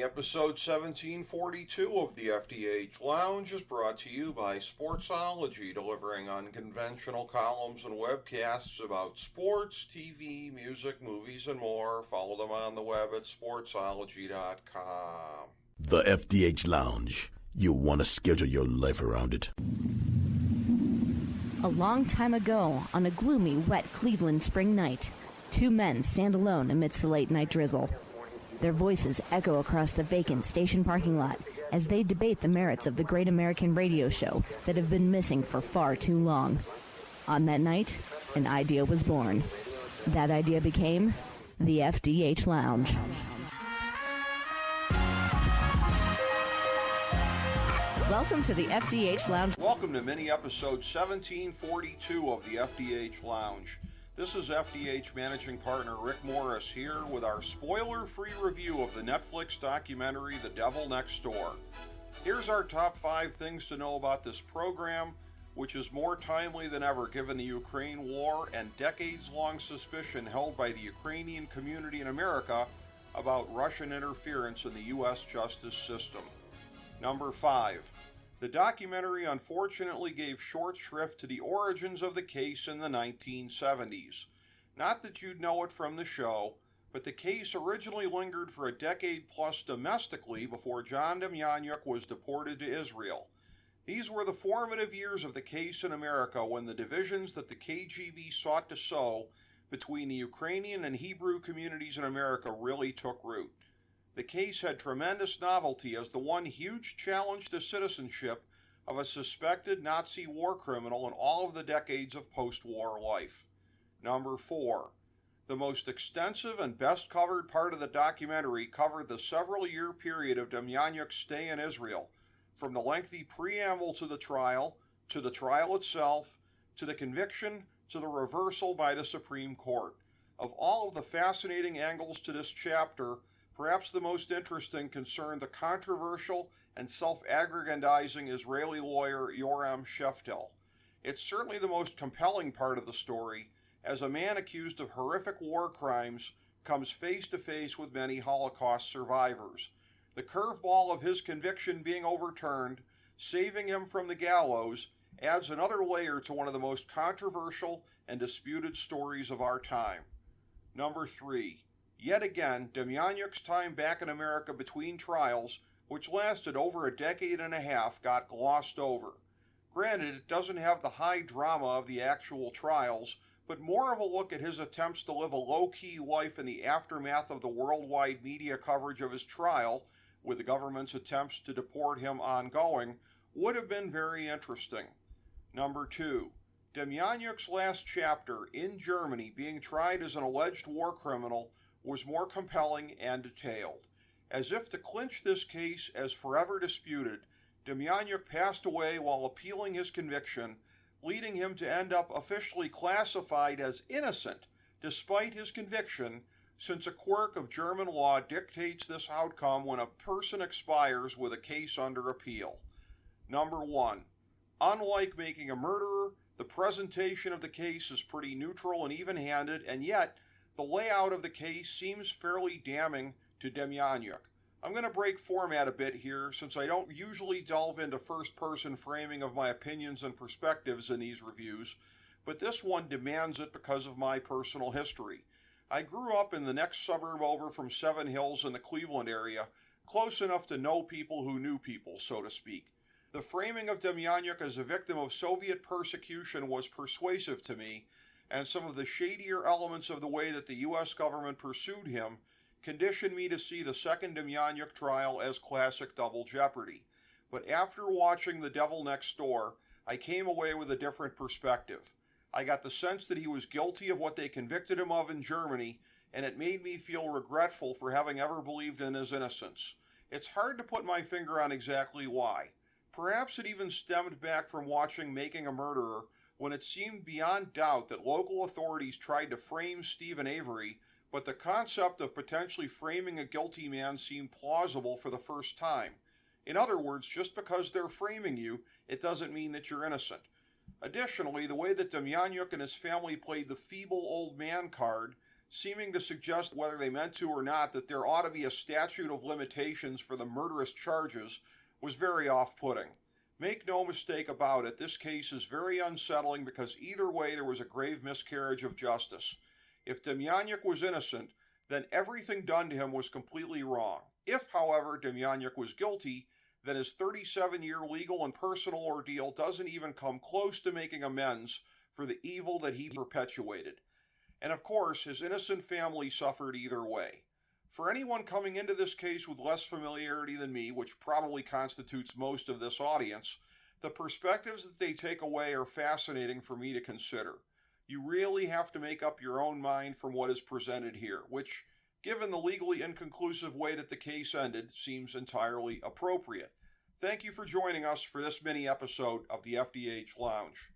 Episode 1742 of the FDH Lounge is brought to you by Sportsology, delivering unconventional columns and webcasts about sports, TV, music, movies, and more. Follow them on the web at sportsology.com. The FDH Lounge. You'll want to schedule your life around it. A long time ago, on a gloomy, wet Cleveland spring night, two men stand alone amidst the late-night drizzle. Their voices echo across the vacant station parking lot as they debate the merits of the great American radio show that have been missing for far too long. On that night, an idea was born. That idea became the FDH Lounge. Welcome to the FDH Lounge. Welcome to mini-episode 1742 of the FDH Lounge. This is FDH Managing Partner Rick Morris here with our spoiler-free review of the Netflix documentary The Devil Next Door. Here's our top 5 things to know about this program, which is more timely than ever given the Ukraine war and decades-long suspicion held by the Ukrainian community in America about Russian interference in the U.S. justice system. Number 5. The documentary unfortunately gave short shrift to the origins of the case in the 1970s. Not that you'd know it from the show, but the case originally lingered for a decade plus domestically before John Demjanjuk was deported to Israel. These were the formative years of the case in America when the divisions that the KGB sought to sow between the Ukrainian and Hebrew communities in America really took root. The case had tremendous novelty as the one huge challenge to citizenship of a suspected Nazi war criminal in all of the decades of post-war life. Number 4. The most extensive and best covered part of the documentary covered the several-year period of Demjanjuk's stay in Israel, from the lengthy preamble to the trial itself, to the conviction, to the reversal by the Supreme Court. Of all of the fascinating angles to this chapter, perhaps the most interesting concerned the controversial and self-aggrandizing Israeli lawyer Yoram Sheftel. It's certainly the most compelling part of the story, as a man accused of horrific war crimes comes face to face with many Holocaust survivors. The curveball of his conviction being overturned, saving him from the gallows, adds another layer to one of the most controversial and disputed stories of our time. Number 3. Yet again, Demjanjuk's time back in America between trials, which lasted over a decade and a half, got glossed over. Granted, it doesn't have the high drama of the actual trials, but more of a look at his attempts to live a low-key life in the aftermath of the worldwide media coverage of his trial, with the government's attempts to deport him ongoing, would have been very interesting. Number 2. Demjanjuk's last chapter, in Germany, being tried as an alleged war criminal, was more compelling and detailed. As if to clinch this case as forever disputed, Demjanjuk passed away while appealing his conviction, leading him to end up officially classified as innocent, despite his conviction, since a quirk of German law dictates this outcome when a person expires with a case under appeal. Number 1. Unlike Making a Murderer, the presentation of the case is pretty neutral and even-handed, and yet the layout of the case seems fairly damning to Demjanjuk. I'm going to break format a bit here, since I don't usually delve into first-person framing of my opinions and perspectives in these reviews, but this one demands it because of my personal history. I grew up in the next suburb over from Seven Hills in the Cleveland area, close enough to know people who knew people, so to speak. The framing of Demjanjuk as a victim of Soviet persecution was persuasive to me, and some of the shadier elements of the way that the U.S. government pursued him conditioned me to see the second Demjanjuk trial as classic double jeopardy. But after watching The Devil Next Door, I came away with a different perspective. I got the sense that he was guilty of what they convicted him of in Germany, and it made me feel regretful for having ever believed in his innocence. It's hard to put my finger on exactly why. Perhaps it even stemmed back from watching Making a Murderer, when it seemed beyond doubt that local authorities tried to frame Stephen Avery, but the concept of potentially framing a guilty man seemed plausible for the first time. In other words, just because they're framing you, it doesn't mean that you're innocent. Additionally, the way that Demjanjuk and his family played the feeble old man card seeming to suggest, whether they meant to or not, that there ought to be a statute of limitations for the murderous charges, was very off-putting. Make no mistake about it, this case is very unsettling because either way there was a grave miscarriage of justice. If Demjanjuk was innocent, then everything done to him was completely wrong. If, however, Demjanjuk was guilty, then his 37-year legal and personal ordeal doesn't even come close to making amends for the evil that he perpetuated. And of course, his innocent family suffered either way. For anyone coming into this case with less familiarity than me, which probably constitutes most of this audience, the perspectives that they take away are fascinating for me to consider. You really have to make up your own mind from what is presented here, which, given the legally inconclusive way that the case ended, seems entirely appropriate. Thank you for joining us for this mini episode of the FDH Lounge.